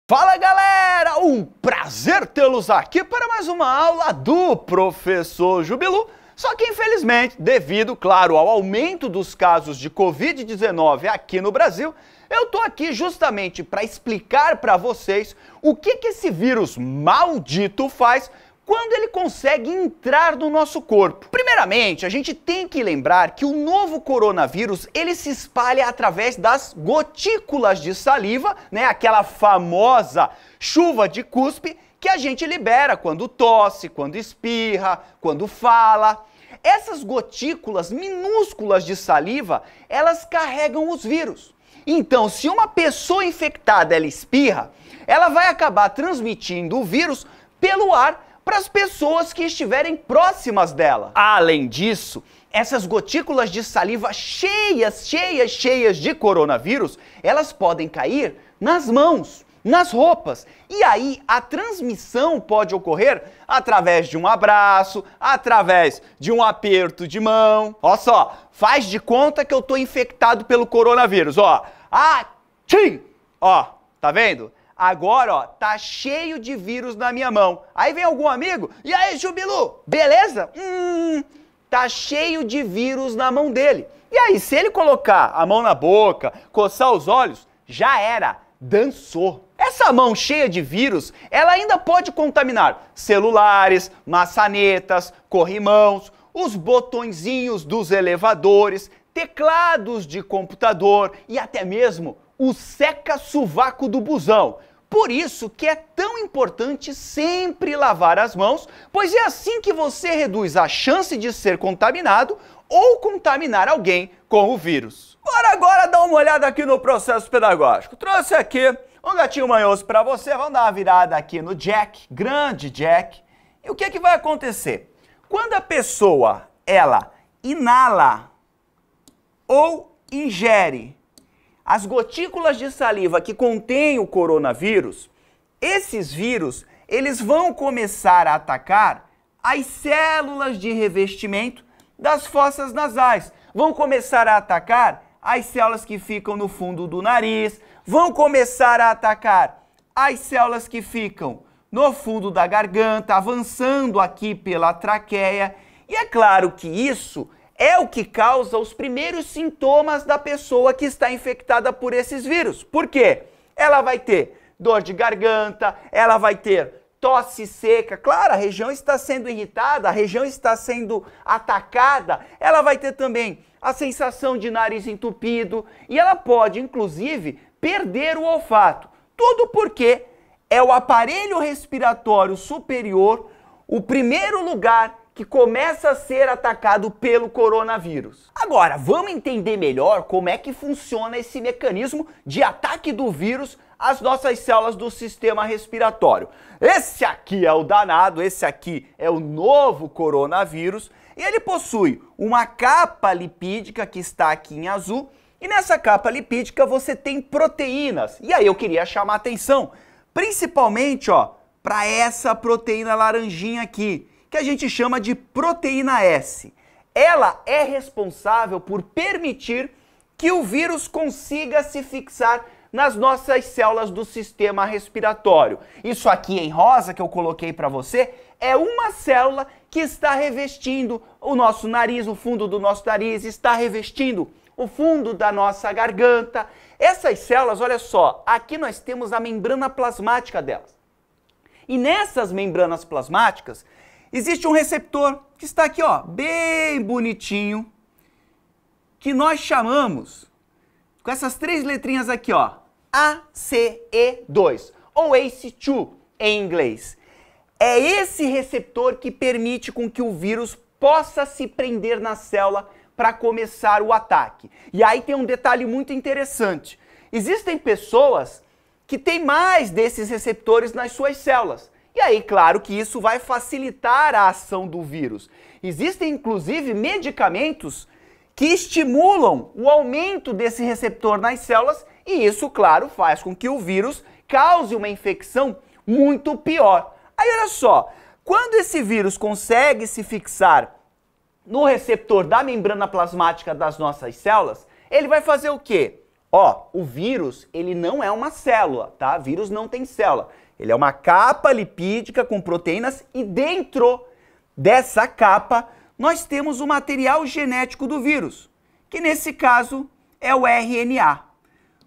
Fala galera, um prazer tê-los aqui para mais uma aula do Professor Jubilu. Só que infelizmente, devido, claro, ao aumento dos casos de Covid-19 aqui no Brasil, eu tô aqui justamente para explicar para vocês o que esse vírus maldito faz quando ele consegue entrar no nosso corpo. Primeiramente, a gente tem que lembrar que o novo coronavírus, ele se espalha através das gotículas de saliva, né? Aquela famosa chuva de cuspe que a gente libera quando tosse, quando espirra, quando fala. Essas gotículas minúsculas de saliva, elas carregam os vírus. Então, se uma pessoa infectada ela espirra, ela vai acabar transmitindo o vírus pelo ar para as pessoas que estiverem próximas dela. Além disso, essas gotículas de saliva cheias de coronavírus, elas podem cair nas mãos, nas roupas. E aí a transmissão pode ocorrer através de um abraço, através de um aperto de mão. Ó só, faz de conta que eu tô infectado pelo coronavírus, ó. Tchim! Ó, tá vendo? Agora, ó, tá cheio de vírus na minha mão. Aí vem algum amigo, e aí, Jubilu, beleza? Tá cheio de vírus na mão dele. E aí, se ele colocar a mão na boca, coçar os olhos, já era, dançou. Essa mão cheia de vírus, ela ainda pode contaminar celulares, maçanetas, corrimãos, os botõezinhos dos elevadores, teclados de computador e até mesmo o seca-sovaco do busão. Por isso que é tão importante sempre lavar as mãos, pois é assim que você reduz a chance de ser contaminado ou contaminar alguém com o vírus. Bora agora dar uma olhada aqui no processo pedagógico. Trouxe aqui um gatinho manhoso para você. Vamos dar uma virada aqui no Jack, grande Jack. E o que vai acontecer? Quando a pessoa, ela inala ou ingere as gotículas de saliva que contêm o coronavírus, esses vírus, eles vão começar a atacar as células de revestimento das fossas nasais, vão começar a atacar as células que ficam no fundo do nariz, vão começar a atacar as células que ficam no fundo da garganta, avançando aqui pela traqueia, e é claro que isso é o que causa os primeiros sintomas da pessoa que está infectada por esses vírus. Por quê? Ela vai ter dor de garganta, ela vai ter tosse seca. Claro, a região está sendo irritada, a região está sendo atacada. Ela vai ter também a sensação de nariz entupido e ela pode, inclusive, perder o olfato. Tudo porque é o aparelho respiratório superior o primeiro lugar que começa a ser atacado pelo coronavírus. Agora, vamos entender melhor como é que funciona esse mecanismo de ataque do vírus às nossas células do sistema respiratório. Esse aqui é o danado, esse aqui é o novo coronavírus, e ele possui uma capa lipídica que está aqui em azul, e nessa capa lipídica você tem proteínas. E aí eu queria chamar a atenção, principalmente, ó, para essa proteína laranjinha aqui, que a gente chama de proteína S. Ela é responsável por permitir que o vírus consiga se fixar nas nossas células do sistema respiratório. Isso aqui em rosa que eu coloquei para você é uma célula que está revestindo o nosso nariz, o fundo do nosso nariz, está revestindo o fundo da nossa garganta. Essas células, olha só, aqui nós temos a membrana plasmática delas. E nessas membranas plasmáticas existe um receptor que está aqui, ó, bem bonitinho, que nós chamamos, com essas três letrinhas aqui, ó, ACE2, ou ACE2 em inglês. É esse receptor que permite com que o vírus possa se prender na célula para começar o ataque. E aí tem um detalhe muito interessante. Existem pessoas que têm mais desses receptores nas suas células. E aí, claro que isso vai facilitar a ação do vírus. Existem, inclusive, medicamentos que estimulam o aumento desse receptor nas células e isso, claro, faz com que o vírus cause uma infecção muito pior. Aí, olha só, quando esse vírus consegue se fixar no receptor da membrana plasmática das nossas células, ele vai fazer o quê? Ó, o vírus, ele não é uma célula, tá? Vírus não tem célula. Ele é uma capa lipídica com proteínas e dentro dessa capa nós temos o material genético do vírus, que nesse caso é o RNA.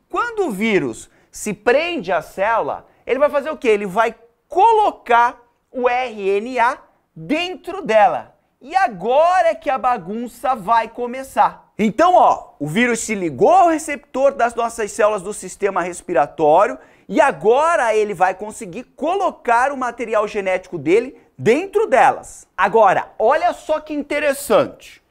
Quando o vírus se prende à célula, ele vai fazer o quê? Ele vai colocar o RNA dentro dela. E agora é que a bagunça vai começar. Então, ó, o vírus se ligou ao receptor das nossas células do sistema respiratório e agora ele vai conseguir colocar o material genético dele dentro delas. Agora, olha só que interessante.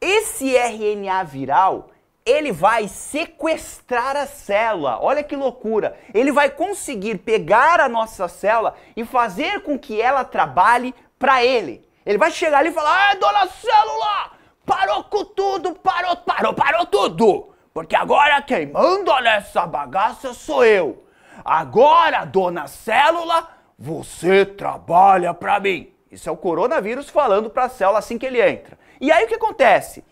Esse RNA viral, ele vai sequestrar a célula. Olha que loucura. Ele vai conseguir pegar a nossa célula e fazer com que ela trabalhe para ele. Ele vai chegar ali e falar: "Ah, dona célula, parou com tudo, parou tudo. Porque agora quem manda nessa bagaça sou eu. Agora, dona célula, você trabalha para mim." Isso é o coronavírus falando para a célula assim que ele entra. E aí o que acontece?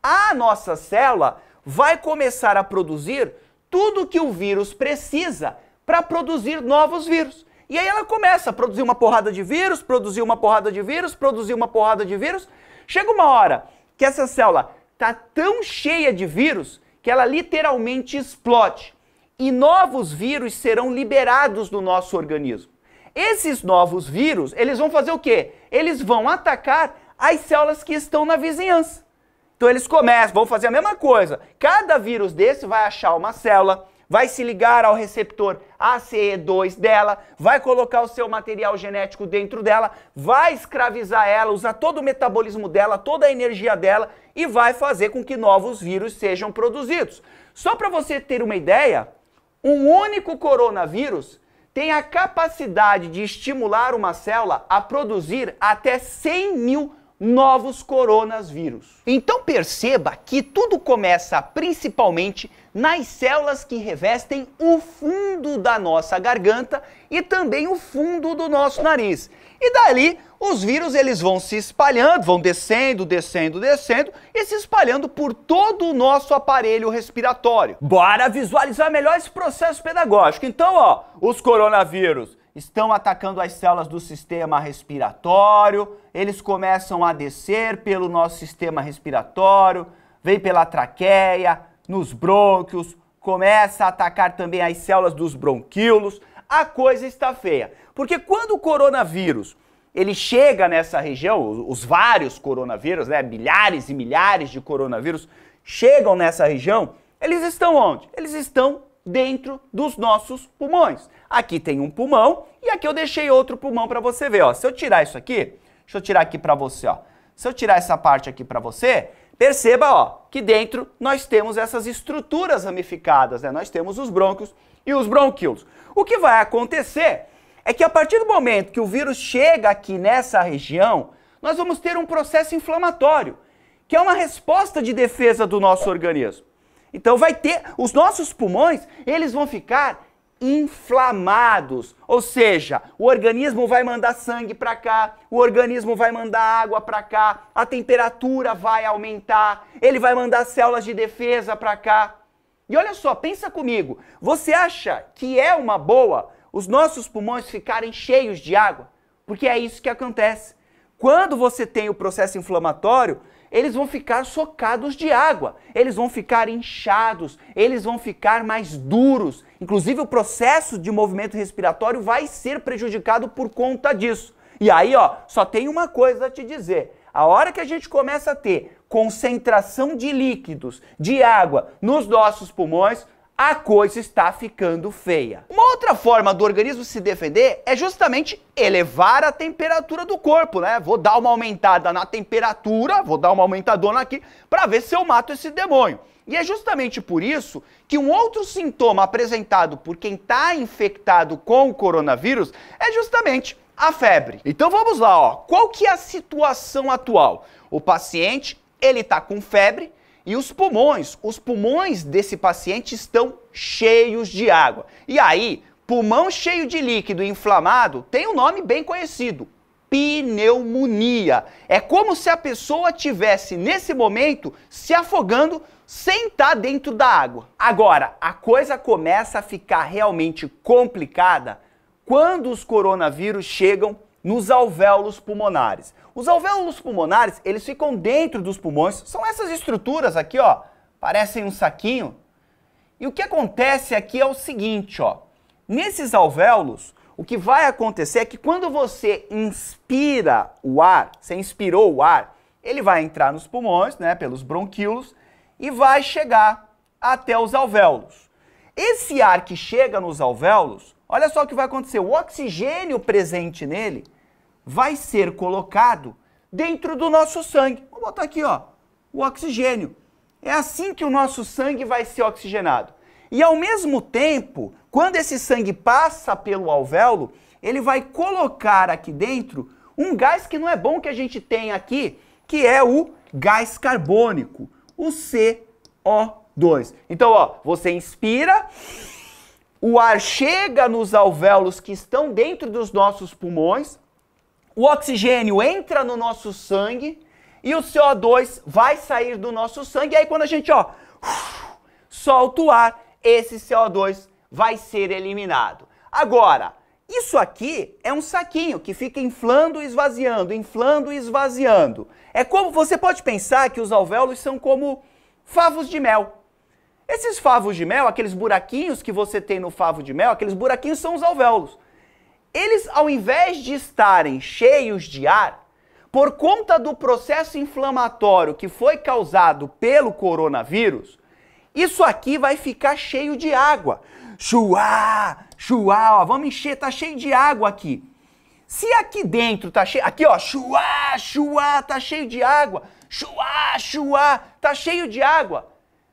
A nossa célula vai começar a produzir tudo que o vírus precisa para produzir novos vírus. E aí ela começa a produzir uma porrada de vírus, produzir uma porrada de vírus, produzir uma porrada de vírus. Chega uma hora que essa célula está tão cheia de vírus que ela literalmente explode. E novos vírus serão liberados no nosso organismo. Esses novos vírus, eles vão fazer o quê? Eles vão atacar as células que estão na vizinhança. Então eles vão fazer a mesma coisa. Cada vírus desse vai achar uma célula, vai se ligar ao receptor ACE2 dela, vai colocar o seu material genético dentro dela, vai escravizar ela, usar todo o metabolismo dela, toda a energia dela e vai fazer com que novos vírus sejam produzidos. Só para você ter uma ideia, um único coronavírus tem a capacidade de estimular uma célula a produzir até 100 mil novos coronavírus. Então perceba que tudo começa principalmente nas células que revestem o fundo da nossa garganta e também o fundo do nosso nariz. E dali os vírus eles vão se espalhando, vão descendo e se espalhando por todo o nosso aparelho respiratório. Bora visualizar melhor esse processo pedagógico. Então, ó, os coronavírus estão atacando as células do sistema respiratório, eles começam a descer pelo nosso sistema respiratório, vem pela traqueia, nos brônquios, começa a atacar também as células dos bronquíolos. A coisa está feia, porque quando o coronavírus ele chega nessa região, os vários coronavírus, né, milhares e milhares de coronavírus chegam nessa região, eles estão onde? Eles estão dentro dos nossos pulmões. Aqui tem um pulmão e aqui eu deixei outro pulmão para você ver, ó. Se eu tirar isso aqui, deixa eu tirar aqui para você, ó. Se eu tirar essa parte aqui para você, perceba, ó, que dentro nós temos essas estruturas ramificadas, né? Nós temos os brônquios e os bronquíolos. O que vai acontecer é que a partir do momento que o vírus chega aqui nessa região, nós vamos ter um processo inflamatório, que é uma resposta de defesa do nosso organismo. Então vai ter, os nossos pulmões, eles vão ficar inflamados, ou seja, o organismo vai mandar sangue para cá, o organismo vai mandar água para cá, a temperatura vai aumentar, ele vai mandar células de defesa para cá. E olha só, pensa comigo, você acha que é uma boa os nossos pulmões ficarem cheios de água? Porque é isso que acontece. Quando você tem o processo inflamatório, eles vão ficar socados de água, eles vão ficar inchados, eles vão ficar mais duros. Inclusive o processo de movimento respiratório vai ser prejudicado por conta disso. E aí, ó, só tem uma coisa a te dizer. A hora que a gente começa a ter concentração de líquidos, de água nos nossos pulmões, a coisa está ficando feia. Uma outra forma do organismo se defender é justamente elevar a temperatura do corpo, né? Vou dar uma aumentada na temperatura, vou dar uma aumentadona aqui para ver se eu mato esse demônio. E é justamente por isso que um outro sintoma apresentado por quem está infectado com o coronavírus é justamente a febre. Então vamos lá, ó. Qual que é a situação atual? O paciente, ele está com febre, e os pulmões desse paciente estão cheios de água. E aí, pulmão cheio de líquido inflamado tem um nome bem conhecido, pneumonia. É como se a pessoa tivesse, nesse momento, se afogando sem estar dentro da água. Agora, a coisa começa a ficar realmente complicada quando os coronavírus chegam nos alvéolos pulmonares. Os alvéolos pulmonares, eles ficam dentro dos pulmões, são essas estruturas aqui, ó, parecem um saquinho. E o que acontece aqui é o seguinte, ó, nesses alvéolos, o que vai acontecer é que quando você inspira o ar, você inspirou o ar, ele vai entrar nos pulmões, né, pelos bronquíolos, e vai chegar até os alvéolos. Esse ar que chega nos alvéolos, olha só o que vai acontecer, o oxigênio presente nele vai ser colocado dentro do nosso sangue. Vou botar aqui, ó, o oxigênio. É assim que o nosso sangue vai ser oxigenado. E ao mesmo tempo, quando esse sangue passa pelo alvéolo, ele vai colocar aqui dentro um gás que não é bom que a gente tem aqui, que é o gás carbônico, o CO2. Então, ó, você inspira, o ar chega nos alvéolos que estão dentro dos nossos pulmões, o oxigênio entra no nosso sangue e o CO2 vai sair do nosso sangue. E aí quando a gente, ó, solta o ar, esse CO2 vai ser eliminado. Agora, isso aqui é um saquinho que fica inflando e esvaziando, inflando e esvaziando. É como, você pode pensar que os alvéolos são como favos de mel. Esses favos de mel, aqueles buraquinhos que você tem no favo de mel, aqueles buraquinhos são os alvéolos. Eles, ao invés de estarem cheios de ar, por conta do processo inflamatório que foi causado pelo coronavírus, isso aqui vai ficar cheio de água. Chuá, chuá, ó, vamos encher, tá cheio de água aqui. Se aqui dentro tá cheio, aqui ó, chuá, chuá, tá cheio de água, chuá, chuá, tá cheio de água.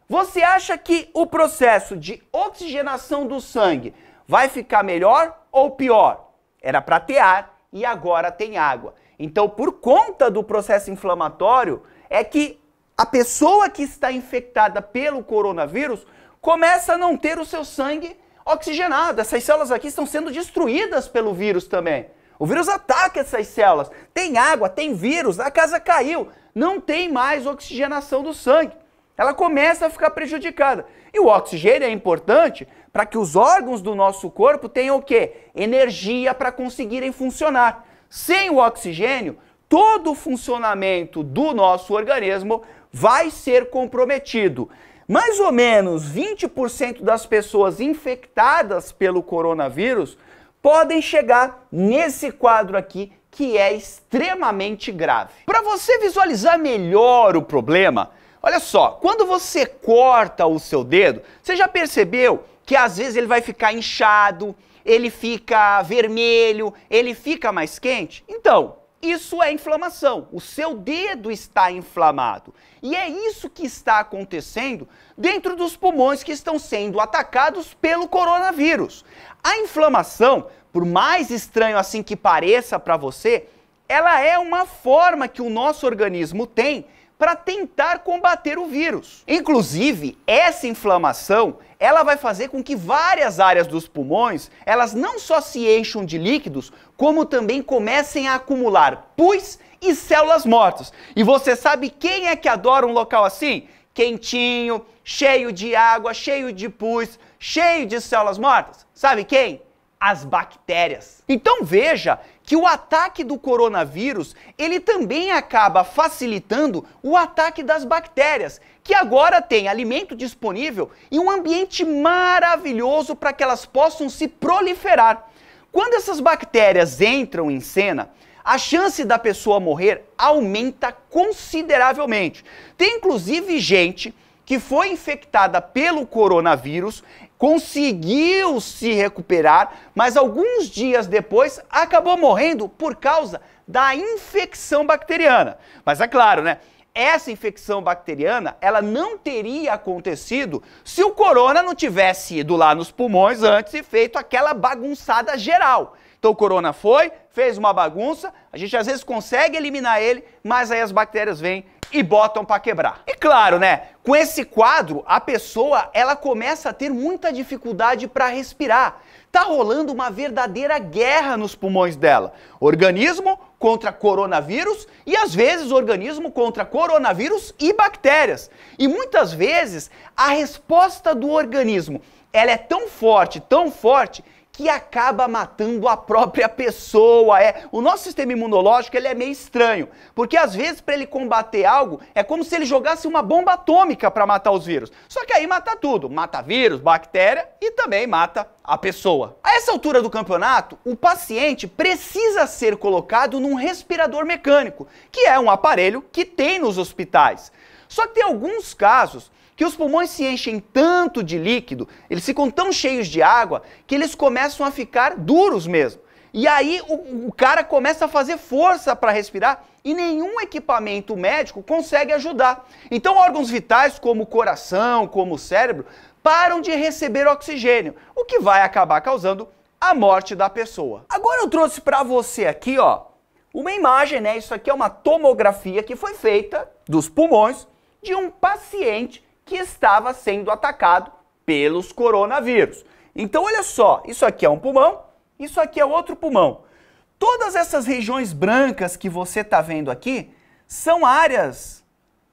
Você acha que o processo de oxigenação do sangue vai ficar melhor ou pior? Era para ter ar e agora tem água. Então, por conta do processo inflamatório, é que a pessoa que está infectada pelo coronavírus começa a não ter o seu sangue oxigenado. Essas células aqui estão sendo destruídas pelo vírus também. O vírus ataca essas células. Tem água, tem vírus, a casa caiu. Não tem mais oxigenação do sangue. Ela começa a ficar prejudicada. E o oxigênio é importante para que os órgãos do nosso corpo tenham o quê? Energia para conseguirem funcionar. Sem o oxigênio, todo o funcionamento do nosso organismo vai ser comprometido. Mais ou menos 20% das pessoas infectadas pelo coronavírus podem chegar nesse quadro aqui, que é extremamente grave. Para você visualizar melhor o problema, olha só, quando você corta o seu dedo, você já percebeu que às vezes ele vai ficar inchado, ele fica vermelho, ele fica mais quente? Então, isso é inflamação. O seu dedo está inflamado. E é isso que está acontecendo dentro dos pulmões que estão sendo atacados pelo coronavírus. A inflamação, por mais estranho assim que pareça para você, ela é uma forma que o nosso organismo tem para tentar combater o vírus. Inclusive, essa inflamação, ela vai fazer com que várias áreas dos pulmões, elas não só se encham de líquidos, como também comecem a acumular pus e células mortas. E você sabe quem é que adora um local assim? Quentinho, cheio de água, cheio de pus, cheio de células mortas? Sabe quem? As bactérias. Então veja que o ataque do coronavírus, ele também acaba facilitando o ataque das bactérias, que agora tem alimento disponível e um ambiente maravilhoso para que elas possam se proliferar. Quando essas bactérias entram em cena, a chance da pessoa morrer aumenta consideravelmente. Tem inclusive gente que foi infectada pelo coronavírus, conseguiu se recuperar, mas alguns dias depois acabou morrendo por causa da infecção bacteriana. Mas é claro, né? Essa infecção bacteriana, ela não teria acontecido se o corona não tivesse ido lá nos pulmões antes e feito aquela bagunçada geral. Então o corona foi, fez uma bagunça, a gente às vezes consegue eliminar ele, mas aí as bactérias vêm e botam para quebrar. E claro, né, com esse quadro, a pessoa, ela começa a ter muita dificuldade para respirar. Tá rolando uma verdadeira guerra nos pulmões dela. Organismo contra coronavírus e às vezes organismo contra coronavírus e bactérias. E muitas vezes a resposta do organismo, ela é tão forte, que acaba matando a própria pessoa. O nosso sistema imunológico ele é meio estranho, porque às vezes para ele combater algo é como se ele jogasse uma bomba atômica para matar os vírus. Só que aí mata tudo, mata vírus, bactéria e também mata a pessoa. A essa altura do campeonato, o paciente precisa ser colocado num respirador mecânico, que é um aparelho que tem nos hospitais. Só que tem alguns casos que os pulmões se enchem tanto de líquido, eles ficam tão cheios de água, que eles começam a ficar duros mesmo. E aí o cara começa a fazer força para respirar e nenhum equipamento médico consegue ajudar. Então órgãos vitais como o coração, como o cérebro, param de receber oxigênio, o que vai acabar causando a morte da pessoa. Agora eu trouxe para você aqui, ó, uma imagem, né? Isso aqui é uma tomografia que foi feita dos pulmões de um paciente que estava sendo atacado pelos coronavírus. Então olha só, isso aqui é um pulmão, isso aqui é outro pulmão. Todas essas regiões brancas que você está vendo aqui são áreas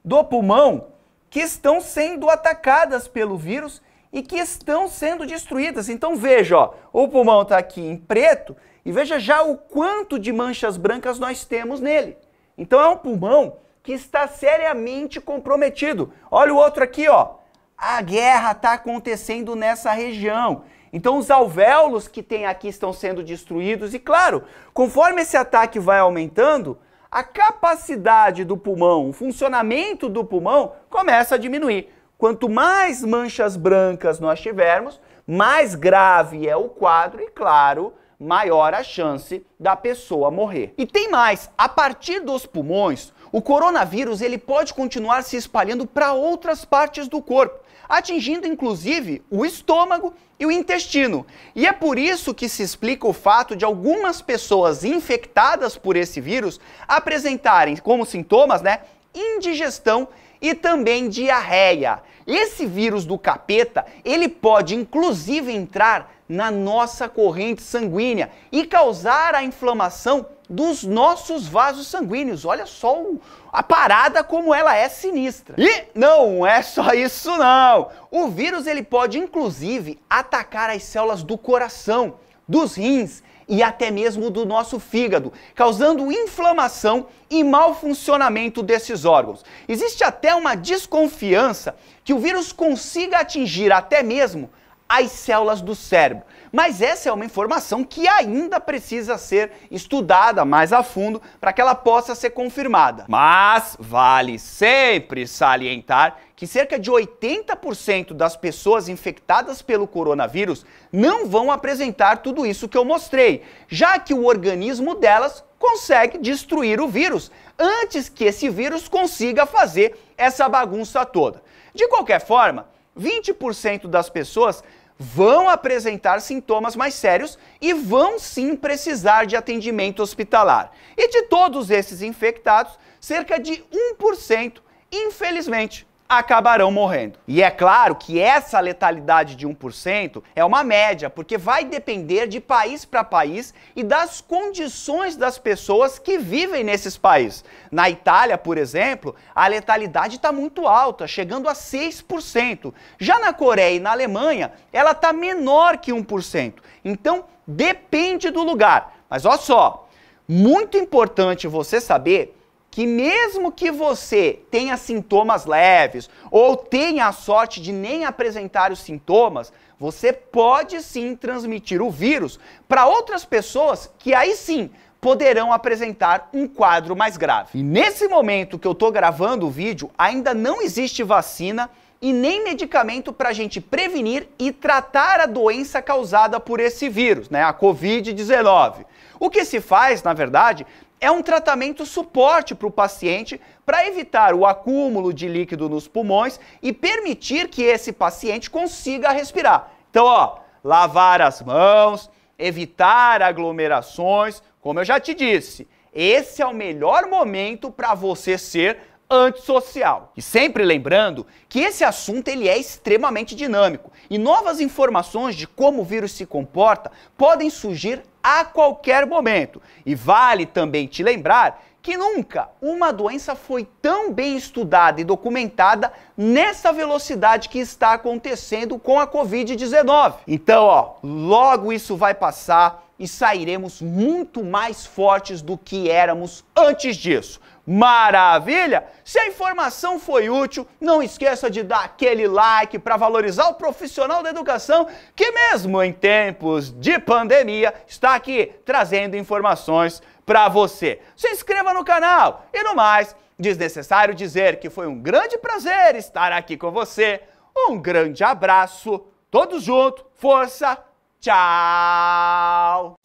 do pulmão que estão sendo atacadas pelo vírus e que estão sendo destruídas. Então veja, ó, o pulmão está aqui em preto e veja já o quanto de manchas brancas nós temos nele. Então é um pulmão que está seriamente comprometido. Olha o outro aqui, ó. A guerra está acontecendo nessa região. Então os alvéolos que tem aqui estão sendo destruídos e, claro, conforme esse ataque vai aumentando, a capacidade do pulmão, o funcionamento do pulmão começa a diminuir. Quanto mais manchas brancas nós tivermos, mais grave é o quadro e, claro, maior a chance da pessoa morrer. E tem mais, a partir dos pulmões, o coronavírus ele pode continuar se espalhando para outras partes do corpo, atingindo inclusive o estômago e o intestino. E é por isso que se explica o fato de algumas pessoas infectadas por esse vírus apresentarem como sintomas, né, indigestão e também diarreia. Esse vírus do capeta, ele pode inclusive entrar na nossa corrente sanguínea e causar a inflamação dos nossos vasos sanguíneos. Olha só a parada como ela é sinistra. E não é só isso não. O vírus ele pode inclusive atacar as células do coração, dos rins e até mesmo do nosso fígado, causando inflamação e mau funcionamento desses órgãos. Existe até uma desconfiança que o vírus consiga atingir até mesmo as células do cérebro. Mas essa é uma informação que ainda precisa ser estudada mais a fundo para que ela possa ser confirmada. Mas vale sempre salientar que cerca de 80% das pessoas infectadas pelo coronavírus não vão apresentar tudo isso que eu mostrei, já que o organismo delas consegue destruir o vírus antes que esse vírus consiga fazer essa bagunça toda. De qualquer forma, 20% das pessoas vão apresentar sintomas mais sérios e vão sim precisar de atendimento hospitalar. E de todos esses infectados, cerca de 1%, infelizmente, acabarão morrendo. E é claro que essa letalidade de 1% é uma média, porque vai depender de país para país e das condições das pessoas que vivem nesses países. Na Itália, por exemplo, a letalidade está muito alta, chegando a 6%. Já na Coreia e na Alemanha, ela está menor que 1%. Então, depende do lugar. Mas olha só, muito importante você saber que mesmo que você tenha sintomas leves ou tenha a sorte de nem apresentar os sintomas, você pode sim transmitir o vírus para outras pessoas que aí sim poderão apresentar um quadro mais grave. E nesse momento que eu estou gravando o vídeo, ainda não existe vacina e nem medicamento para a gente prevenir e tratar a doença causada por esse vírus, né, a Covid-19. O que se faz, na verdade, é um tratamento suporte para o paciente para evitar o acúmulo de líquido nos pulmões e permitir que esse paciente consiga respirar. Então, ó, lavar as mãos, evitar aglomerações, como eu já te disse, esse é o melhor momento para você ser antissocial. E sempre lembrando que esse assunto ele é extremamente dinâmico e novas informações de como o vírus se comporta podem surgir a qualquer momento. E vale também te lembrar que nunca uma doença foi tão bem estudada e documentada nessa velocidade que está acontecendo com a Covid-19. Então, logo isso vai passar e sairemos muito mais fortes do que éramos antes disso. Maravilha? Se a informação foi útil, não esqueça de dar aquele like para valorizar o profissional da educação que mesmo em tempos de pandemia está aqui trazendo informações para você. Se inscreva no canal e no mais, desnecessário dizer que foi um grande prazer estar aqui com você. Um grande abraço, todos juntos, força, tchau!